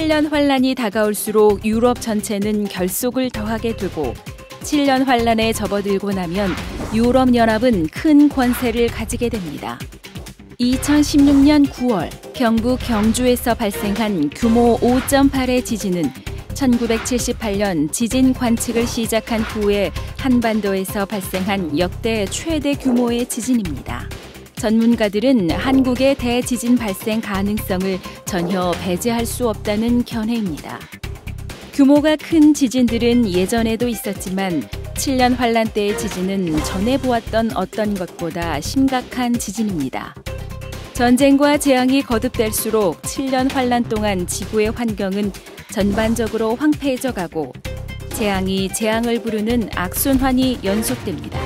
7년 환란이 다가올수록 유럽 전체는 결속을 더하게 되고 7년 환란에 접어들고 나면 유럽연합은 큰 권세를 가지게 됩니다. 2016년 9월 경북 경주에서 발생한 규모 5.8의 지진은 1978년 지진 관측을 시작한 후에 한반도에서 발생한 역대 최대 규모의 지진입니다. 전문가들은 한국의 대지진 발생 가능성을 전혀 배제할 수 없다는 견해입니다. 규모가 큰 지진들은 예전에도 있었지만 7년 환란 때의 지진은 전에 보았던 어떤 것보다 심각한 지진입니다. 전쟁과 재앙이 거듭될수록 7년 환란 동안 지구의 환경은 전반적으로 황폐해져 가고 재앙이 재앙을 부르는 악순환이 연속됩니다.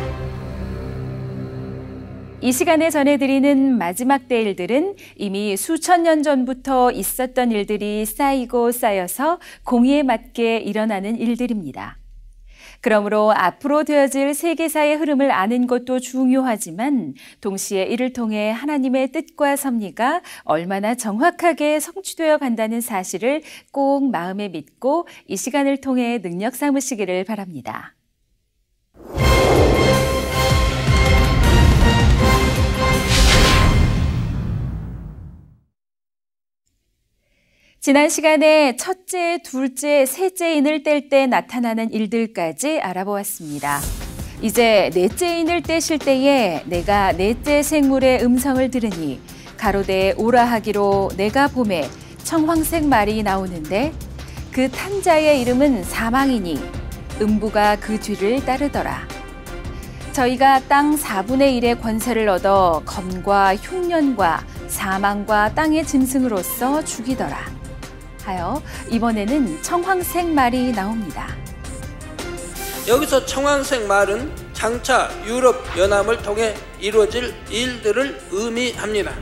이 시간에 전해드리는 마지막 대일들은 이미 수천 년 전부터 있었던 일들이 쌓이고 쌓여서 공의에 맞게 일어나는 일들입니다. 그러므로 앞으로 되어질 세계사의 흐름을 아는 것도 중요하지만 동시에 이를 통해 하나님의 뜻과 섭리가 얼마나 정확하게 성취되어 간다는 사실을 꼭 마음에 믿고 이 시간을 통해 능력 삼으시기를 바랍니다. 지난 시간에 첫째, 둘째, 셋째 인을 뗄 때 나타나는 일들까지 알아보았습니다. 이제 넷째 인을 떼실 때에 내가 넷째 생물의 음성을 들으니 가로되 오라 하기로 내가 봄에 청황색 말이 나오는데 그 탄자의 이름은 사망이니 음부가 그 뒤를 따르더라. 저희가 땅 4분의 1의 권세를 얻어 검과 흉년과 사망과 땅의 짐승으로서 죽이더라. 하여 이번에는 청황색 말이 나옵니다. 여기서 청황색 말은 장차 유럽 연합을 통해 이루어질 일들을 의미합니다.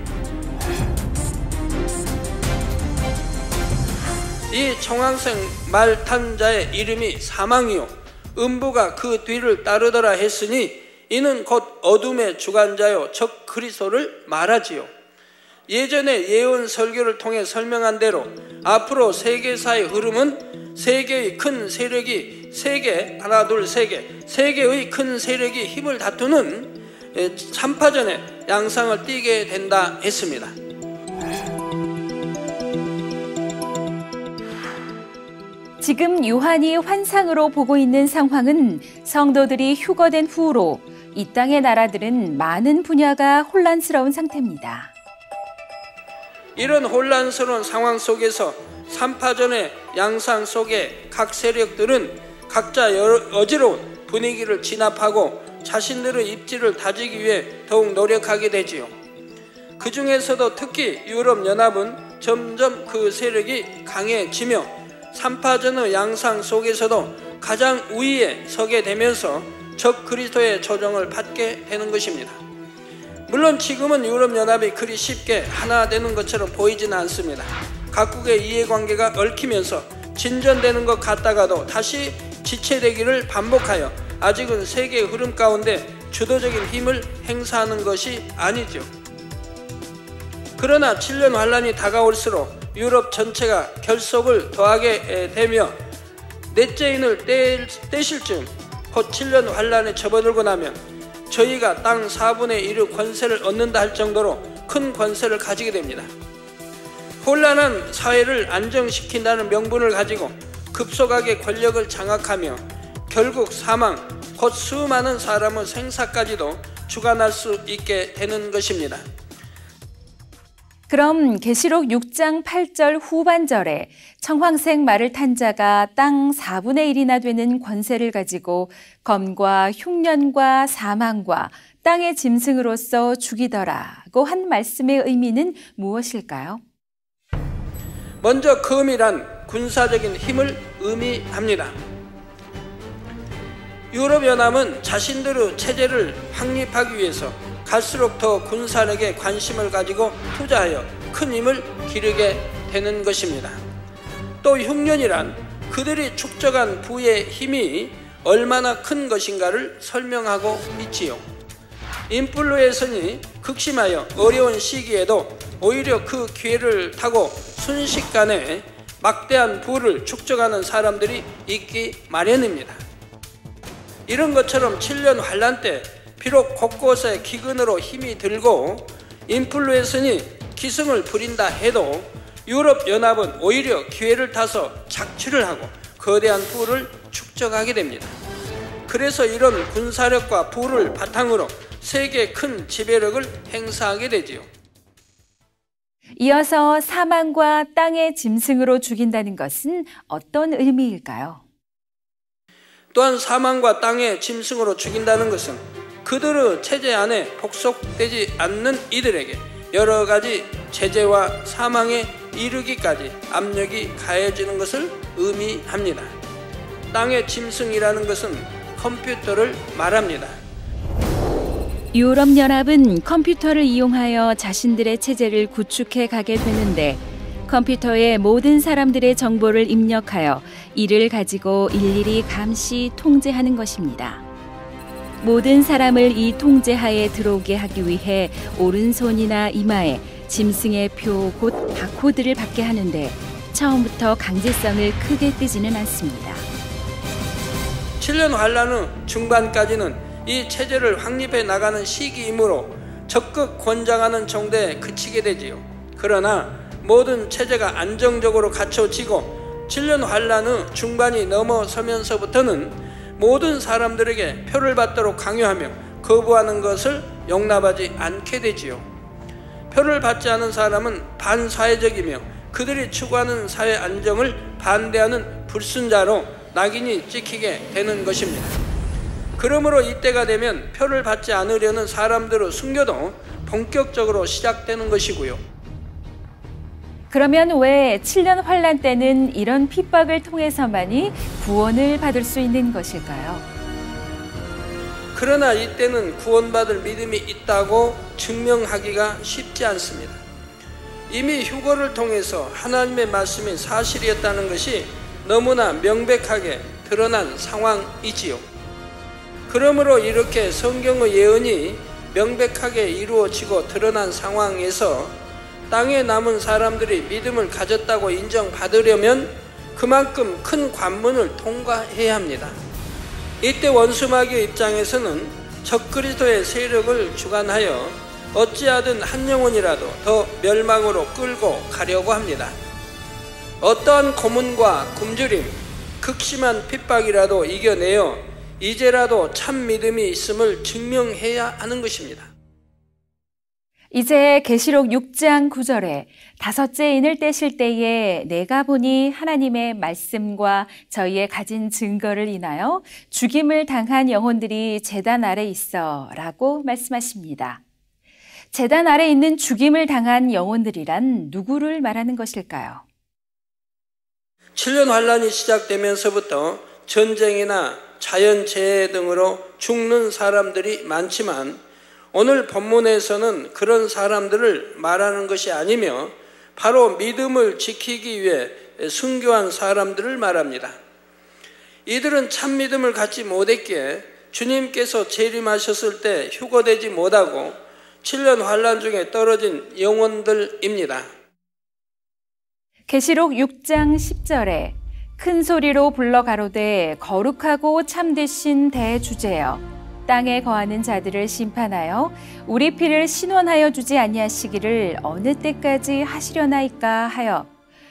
이 청황색 말 탄자의 이름이 사망이요 음부가 그 뒤를 따르더라 했으니 이는 곧 어둠의 주관자요 적 그리스도를 말하지요. 예전에 예언 설교를 통해 설명한 대로 앞으로 세계사의 흐름은 세계의 큰 세력이 하나 둘 세 개의 큰 세력이 힘을 다투는 3파전의 양상을 띠게 된다 했습니다. 지금 요한이 환상으로 보고 있는 상황은 성도들이 휴거된 후로 이 땅의 나라들은 많은 분야가 혼란스러운 상태입니다. 이런 혼란스러운 상황 속에서 3파전의 양상 속에 각 세력들은 각자 어지러운 분위기를 진압하고 자신들의 입지를 다지기 위해 더욱 노력하게 되지요. 그 중에서도 특히 유럽연합은 점점 그 세력이 강해지며 3파전의 양상 속에서도 가장 우위에 서게 되면서 적 그리스도의 조정을 받게 되는 것입니다. 물론 지금은 유럽연합이 그리 쉽게 하나 되는 것처럼 보이지는 않습니다. 각국의 이해관계가 얽히면서 진전되는 것 같다가도 다시 지체되기를 반복하여 아직은 세계의 흐름 가운데 주도적인 힘을 행사하는 것이 아니죠. 그러나 7년 환란이 다가올수록 유럽 전체가 결속을 더하게 되며 넷째 인을 떼실 즈음 곧 7년 환란에 접어들고 나면 저희가 땅 4분의 1의 권세를 얻는다 할 정도로 큰 권세를 가지게 됩니다. 혼란한 사회를 안정시킨다는 명분을 가지고 급속하게 권력을 장악하며 결국 사망, 곧 수많은 사람의 생사까지도 주관할 수 있게 되는 것입니다. 그럼 계시록 6장 8절 후반절에 청황색 말을 탄 자가 땅 4분의 1이나 되는 권세를 가지고 검과 흉년과 사망과 땅의 짐승으로서 죽이더라고 한 말씀의 의미는 무엇일까요? 먼저 검이란 군사적인 힘을 의미합니다. 유럽연합은 자신들의 체제를 확립하기 위해서 갈수록 더 군사력에 관심을 가지고 투자하여 큰 힘을 기르게 되는 것입니다. 또 흉년이란 그들이 축적한 부의 힘이 얼마나 큰 것인가를 설명하고 있지요. 인플루에이션이 극심하여 어려운 시기에도 오히려 그 기회를 타고 순식간에 막대한 부를 축적하는 사람들이 있기 마련입니다. 이런 것처럼 7년 환란 때 비록 곳곳에 기근으로 힘이 들고 인플루엔서니 기승을 부린다 해도 유럽연합은 오히려 기회를 타서 착취를 하고 거대한 부를 축적하게 됩니다. 그래서 이런 군사력과 부를 바탕으로 세계 큰 지배력을 행사하게 되지요. 이어서 사망과 땅의 짐승으로 죽인다는 것은 어떤 의미일까요? 또한 사망과 땅의 짐승으로 죽인다는 것은 그들의 체제 안에 복속되지 않는 이들에게 여러 가지 제재와 사망에 이르기까지 압력이 가해지는 것을 의미합니다. 땅의 짐승이라는 것은 컴퓨터를 말합니다. 유럽연합은 컴퓨터를 이용하여 자신들의 체제를 구축해 가게 되는데 컴퓨터에 모든 사람들의 정보를 입력하여 이를 가지고 일일이 감시 통제하는 것입니다. 모든 사람을 이 통제하에 들어오게 하기 위해 오른손이나 이마에 짐승의 표 곧 바코드를 받게 하는데 처음부터 강제성을 크게 띠지는 않습니다. 7년 환란 후 중반까지는 이 체제를 확립해 나가는 시기이므로 적극 권장하는 정도에 그치게 되지요. 그러나 모든 체제가 안정적으로 갖춰지고 7년 환란 후 중반이 넘어서면서부터는 모든 사람들에게 표를 받도록 강요하며 거부하는 것을 용납하지 않게 되지요. 표를 받지 않은 사람은 반사회적이며 그들이 추구하는 사회 안정을 반대하는 불순자로 낙인이 찍히게 되는 것입니다. 그러므로 이때가 되면 표를 받지 않으려는 사람들의 순교도 본격적으로 시작되는 것이고요. 그러면 왜 7년 환란 때는 이런 핍박을 통해서만이 구원을 받을 수 있는 것일까요? 그러나 이때는 구원받을 믿음이 있다고 증명하기가 쉽지 않습니다. 이미 휴거를 통해서 하나님의 말씀이 사실이었다는 것이 너무나 명백하게 드러난 상황이지요. 그러므로 이렇게 성경의 예언이 명백하게 이루어지고 드러난 상황에서 땅에 남은 사람들이 믿음을 가졌다고 인정받으려면 그만큼 큰 관문을 통과해야 합니다. 이때 원수마귀의 입장에서는 적그리스도의 세력을 주관하여 어찌하든 한 영혼이라도 더 멸망으로 끌고 가려고 합니다. 어떠한 고문과 굶주림, 극심한 핍박이라도 이겨내어 이제라도 참 믿음이 있음을 증명해야 하는 것입니다. 이제 계시록 6장 9절에 다섯째 인을 떼실 때에 내가 보니 하나님의 말씀과 저희의 가진 증거를 인하여 죽임을 당한 영혼들이 제단 아래 있어 라고 말씀하십니다. 제단 아래 있는 죽임을 당한 영혼들이란 누구를 말하는 것일까요? 7년 환란이 시작되면서부터 전쟁이나 자연재해 등으로 죽는 사람들이 많지만 오늘 본문에서는 그런 사람들을 말하는 것이 아니며 바로 믿음을 지키기 위해 순교한 사람들을 말합니다. 이들은 참 믿음을 갖지 못했기에 주님께서 재림하셨을 때 휴거되지 못하고 7년 환란 중에 떨어진 영혼들입니다. 계시록 6장 10절에 큰 소리로 불러 가로되 거룩하고 참되신 대주제여 땅에 거하는 자들을 심판하여 우리 피를 신원하여 주지 아니하시기를 어느 때까지 하시려나이까 하여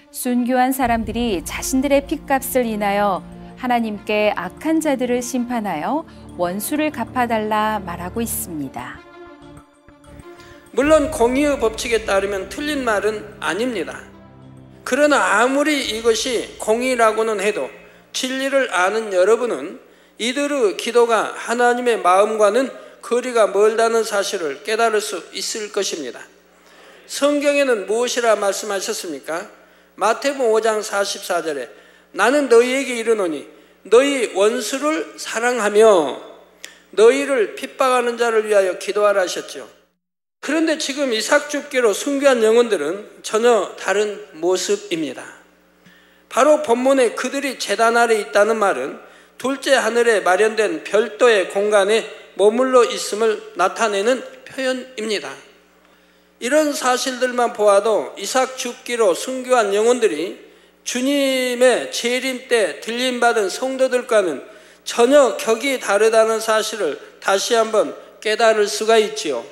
순교한 사람들이 자신들의 핏값을 인하여 하나님께 악한 자들을 심판하여 원수를 갚아달라 말하고 있습니다. 물론 공의의 법칙에 따르면 틀린 말은 아닙니다. 그러나 아무리 이것이 공의라고는 해도 진리를 아는 여러분은 이들의 기도가 하나님의 마음과는 거리가 멀다는 사실을 깨달을 수 있을 것입니다. 성경에는 무엇이라 말씀하셨습니까? 마태복음 5장 44절에 나는 너희에게 이르노니 너희 원수를 사랑하며 너희를 핍박하는 자를 위하여 기도하라 하셨죠. 그런데 지금 이삭 줍기로 순교한 영혼들은 전혀 다른 모습입니다. 바로 본문에 그들이 제단 아래 있다는 말은 둘째 하늘에 마련된 별도의 공간에 머물러 있음을 나타내는 표현입니다. 이런 사실들만 보아도 이삭 줍기로 순교한 영혼들이 주님의 재림 때 들림받은 성도들과는 전혀 격이 다르다는 사실을 다시 한번 깨달을 수가 있지요.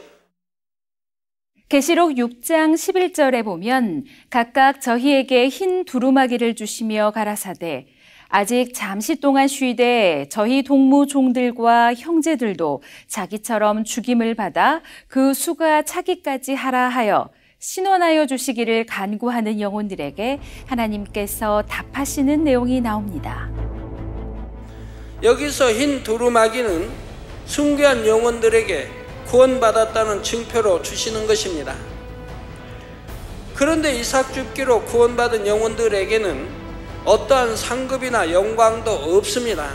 계시록 6장 11절에 보면 각각 저희에게 흰 두루마기를 주시며 가라사대 아직 잠시 동안 쉬되 저희 동무 종들과 형제들도 자기처럼 죽임을 받아 그 수가 차기까지 하라 하여 신원하여 주시기를 간구하는 영혼들에게 하나님께서 답하시는 내용이 나옵니다. 여기서 흰 두루마기는 순교한 영혼들에게 구원받았다는 증표로 주시는 것입니다. 그런데 이삭 줍기로 구원받은 영혼들에게는 어떠한 상급이나 영광도 없습니다.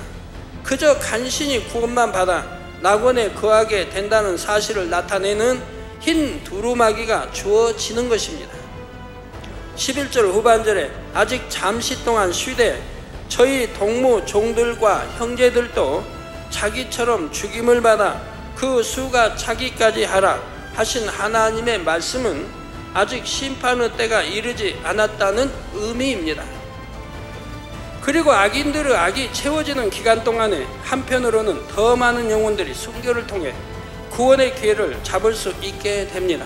그저 간신히 구원만 받아 낙원에 거하게 된다는 사실을 나타내는 흰 두루마기가 주어지는 것입니다. 11절 후반절에 아직 잠시 동안 쉬되 저희 동무 종들과 형제들도 자기처럼 죽임을 받아 그 수가 차기까지 하라 하신 하나님의 말씀은 아직 심판의 때가 이르지 않았다는 의미입니다. 그리고 악인들의 악이 채워지는 기간 동안에 한편으로는 더 많은 영혼들이 순교를 통해 구원의 기회를 잡을 수 있게 됩니다.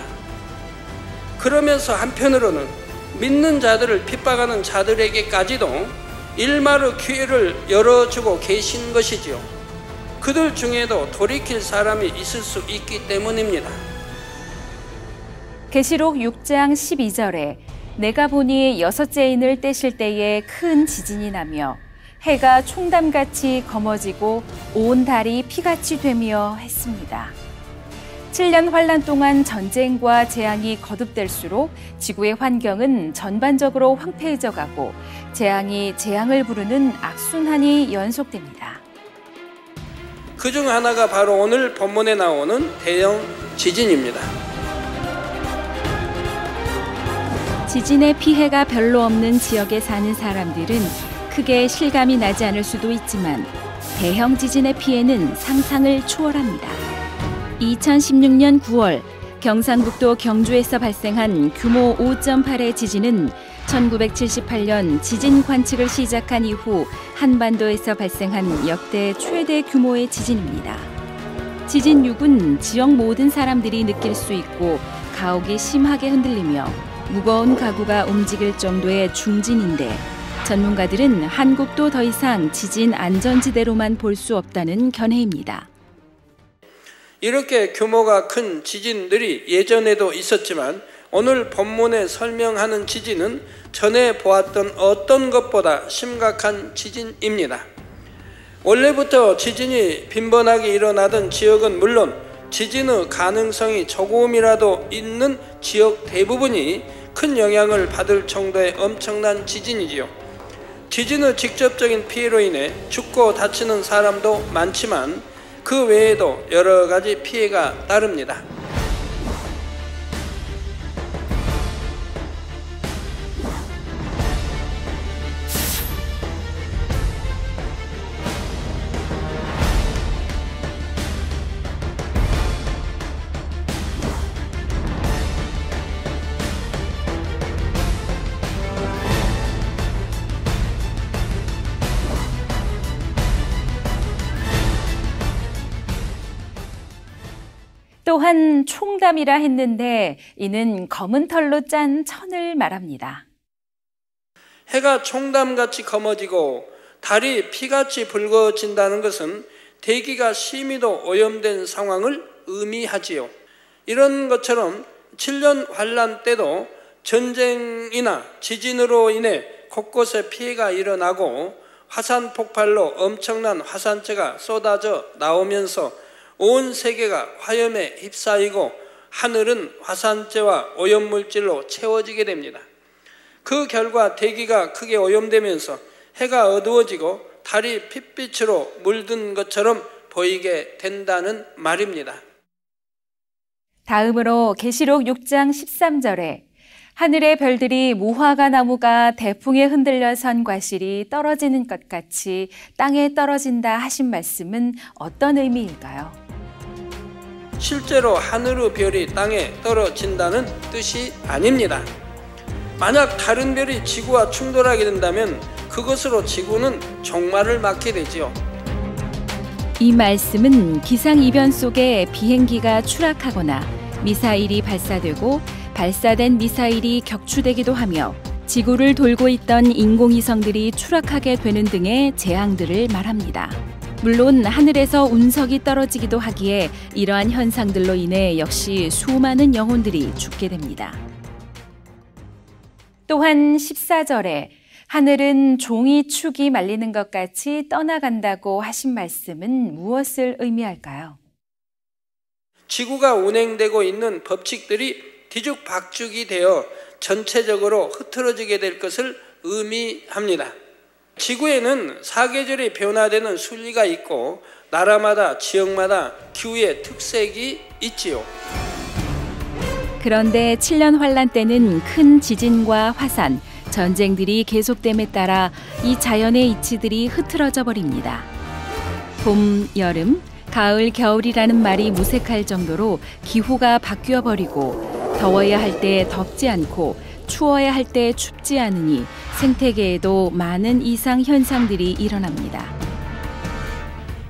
그러면서 한편으로는 믿는 자들을 핍박하는 자들에게까지도 일말의 기회를 열어주고 계신 것이지요. 그들 중에도 돌이킬 사람이 있을 수 있기 때문입니다. 계시록 6장 12절에 내가 보니 여섯째 인을 떼실 때에 큰 지진이 나며 해가 총담같이 검어지고 온 달이 피같이 되며 했습니다. 7년 환란 동안 전쟁과 재앙이 거듭될수록 지구의 환경은 전반적으로 황폐해져 가고 재앙이 재앙을 부르는 악순환이 연속됩니다. 그중 하나가 바로 오늘 본문에 나오는 대형 지진입니다. 지진의 피해가 별로 없는 지역에 사는 사람들은 크게 실감이 나지 않을 수도 있지만 대형 지진의 피해는 상상을 초월합니다. 2016년 9월 경상북도 경주에서 발생한 규모 5.8의 지진은 1978년 지진 관측을 시작한 이후 한반도에서 발생한 역대 최대 규모의 지진입니다. 지진 6은 지역 모든 사람들이 느낄 수 있고 가옥이 심하게 흔들리며 무거운 가구가 움직일 정도의 중진인데 전문가들은 한국도 더 이상 지진 안전지대로만 볼 수 없다는 견해입니다. 이렇게 규모가 큰 지진들이 예전에도 있었지만 오늘 본문에 설명하는 지진은 전에 보았던 어떤 것보다 심각한 지진입니다. 원래부터 지진이 빈번하게 일어나던 지역은 물론 지진의 가능성이 조금이라도 있는 지역 대부분이 큰 영향을 받을 정도의 엄청난 지진이지요. 지진의 직접적인 피해로 인해 죽고 다치는 사람도 많지만 그 외에도 여러 가지 피해가 따릅니다. 또한 총담이라 했는데 이는 검은 털로 짠 천을 말합니다. 해가 총담같이 검어지고 달이 피같이 붉어진다는 것은 대기가 심히도 오염된 상황을 의미하지요. 이런 것처럼 7년 환란 때도 전쟁이나 지진으로 인해 곳곳에 피해가 일어나고 화산 폭발로 엄청난 화산재가 쏟아져 나오면서 온 세계가 화염에 휩싸이고 하늘은 화산재와 오염물질로 채워지게 됩니다. 그 결과 대기가 크게 오염되면서 해가 어두워지고 달이 핏빛으로 물든 것처럼 보이게 된다는 말입니다. 다음으로 계시록 6장 13절에 하늘의 별들이 무화과 나무가 대풍에 흔들려 선 과실이 떨어지는 것 같이 땅에 떨어진다 하신 말씀은 어떤 의미일까요? 실제로 하늘의 별이 땅에 떨어진다는 뜻이 아닙니다. 만약 다른 별이 지구와 충돌하게 된다면 그것으로 지구는 종말을 맞게 되지요. 이 말씀은 기상이변 속에 비행기가 추락하거나 미사일이 발사되고 발사된 미사일이 격추되기도 하며 지구를 돌고 있던 인공위성들이 추락하게 되는 등의 재앙들을 말합니다. 물론 하늘에서 운석이 떨어지기도 하기에 이러한 현상들로 인해 역시 수많은 영혼들이 죽게 됩니다. 또한 14절에 하늘은 종이축이 말리는 것 같이 떠나간다고 하신 말씀은 무엇을 의미할까요? 지구가 운행되고 있는 법칙들이 뒤죽박죽이 되어 전체적으로 흐트러지게 될 것을 의미합니다. 지구에는 사계절이 변화되는 순리가 있고 나라마다 지역마다 기후의 특색이 있지요. 그런데 7년 환란 때는 큰 지진과 화산, 전쟁들이 계속됨에 따라 이 자연의 이치들이 흐트러져 버립니다. 봄, 여름, 가을, 겨울이라는 말이 무색할 정도로 기후가 바뀌어 버리고 더워야 할 때 덥지 않고 추워야 할 때 춥지 않으니 생태계에도 많은 이상 현상들이 일어납니다.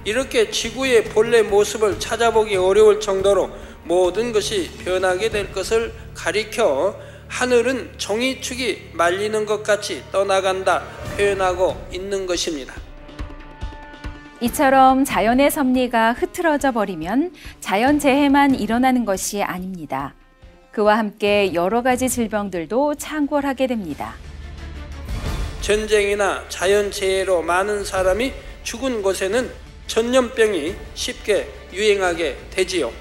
이렇게 지구의 본래 모습을 찾아보기 어려울 정도로 모든 것이 변하게 될 것을 가리켜 하늘은 종이축이 말리는 것 같이 떠나간다 표현하고 있는 것입니다. 이처럼 자연의 섭리가 흐트러져 버리면 자연재해만 일어나는 것이 아닙니다. 그와 함께 여러 가지 질병들도 창궐하게 됩니다. 전쟁이나 자연재해로 많은 사람이 죽은 곳에는 전염병이 쉽게 유행하게 되지요.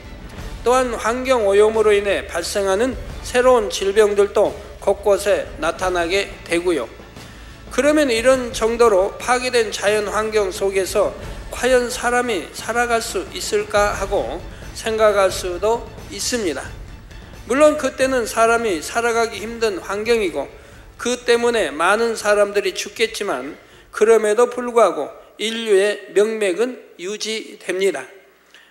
또한 환경오염으로 인해 발생하는 새로운 질병들도 곳곳에 나타나게 되고요. 그러면 이런 정도로 파괴된 자연환경 속에서 과연 사람이 살아갈 수 있을까 하고 생각할 수도 있습니다. 물론 그때는 사람이 살아가기 힘든 환경이고 그 때문에 많은 사람들이 죽겠지만 그럼에도 불구하고 인류의 명맥은 유지됩니다.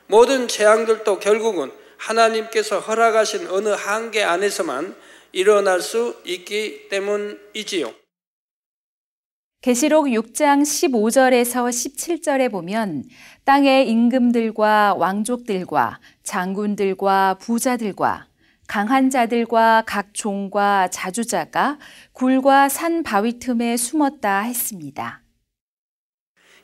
모든 재앙들도 결국은 하나님께서 허락하신 어느 한계 안에서만 일어날 수 있기 때문이지요. 계시록 6장 15절에서 17절에 보면 땅의 임금들과 왕족들과 장군들과 부자들과 강한 자들과 각 종과 자주자가 굴과 산 바위 틈에 숨었다 했습니다.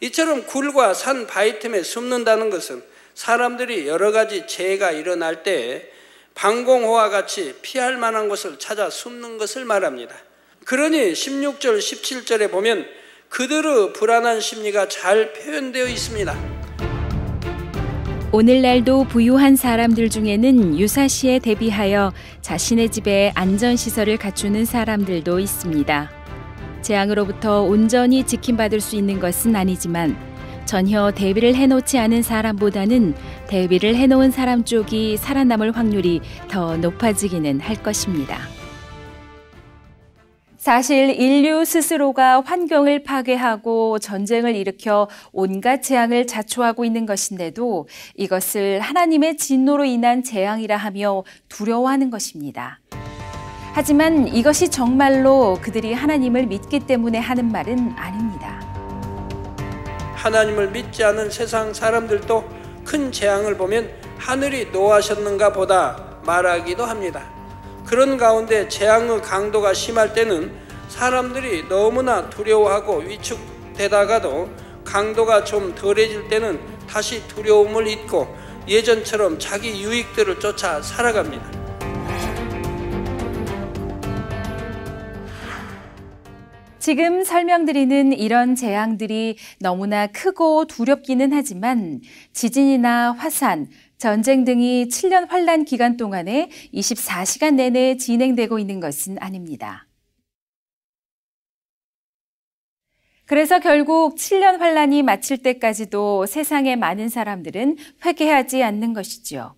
이처럼 굴과 산 바위 틈에 숨는다는 것은 사람들이 여러 가지 재해가 일어날 때 방공호와 같이 피할 만한 곳을 찾아 숨는 것을 말합니다. 그러니 16절, 17절에 보면 그들의 불안한 심리가 잘 표현되어 있습니다. 오늘날도 부유한 사람들 중에는 유사시에 대비하여 자신의 집에 안전시설을 갖추는 사람들도 있습니다. 재앙으로부터 온전히 지킴받을 수 있는 것은 아니지만 전혀 대비를 해놓지 않은 사람보다는 대비를 해놓은 사람 쪽이 살아남을 확률이 더 높아지기는 할 것입니다. 사실 인류 스스로가 환경을 파괴하고 전쟁을 일으켜 온갖 재앙을 자초하고 있는 것인데도 이것을 하나님의 진노로 인한 재앙이라 하며 두려워하는 것입니다. 하지만 이것이 정말로 그들이 하나님을 믿기 때문에 하는 말은 아닙니다. 하나님을 믿지 않은 세상 사람들도 큰 재앙을 보면 하늘이 노하셨는가 보다 말하기도 합니다. 그런 가운데 재앙의 강도가 심할 때는 사람들이 너무나 두려워하고 위축되다가도 강도가 좀 덜해질 때는 다시 두려움을 잊고 예전처럼 자기 유익들을 쫓아 살아갑니다. 지금 설명드리는 이런 재앙들이 너무나 크고 두렵기는 하지만 지진이나 화산, 전쟁 등이 7년 환란 기간 동안에 24시간 내내 진행되고 있는 것은 아닙니다. 그래서 결국 7년 환란이 마칠 때까지도 세상의 많은 사람들은 회개하지 않는 것이지요.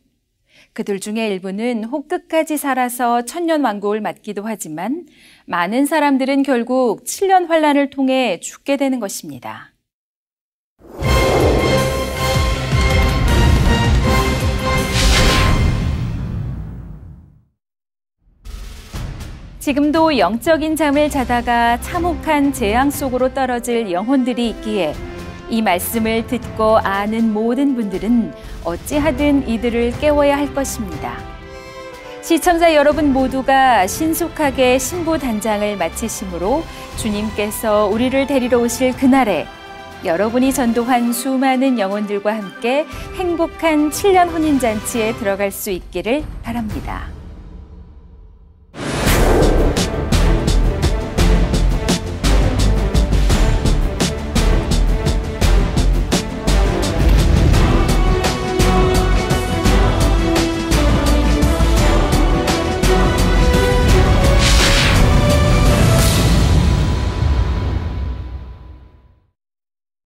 그들 중에 일부는 혹 끝까지 살아서 천년왕국을 맞기도 하지만 많은 사람들은 결국 7년 환란을 통해 죽게 되는 것입니다. 지금도 영적인 잠을 자다가 참혹한 재앙 속으로 떨어질 영혼들이 있기에 이 말씀을 듣고 아는 모든 분들은 어찌하든 이들을 깨워야 할 것입니다. 시청자 여러분 모두가 신속하게 신부 단장을 마치심으로 주님께서 우리를 데리러 오실 그날에 여러분이 전도한 수많은 영혼들과 함께 행복한 7년 혼인잔치에 들어갈 수 있기를 바랍니다.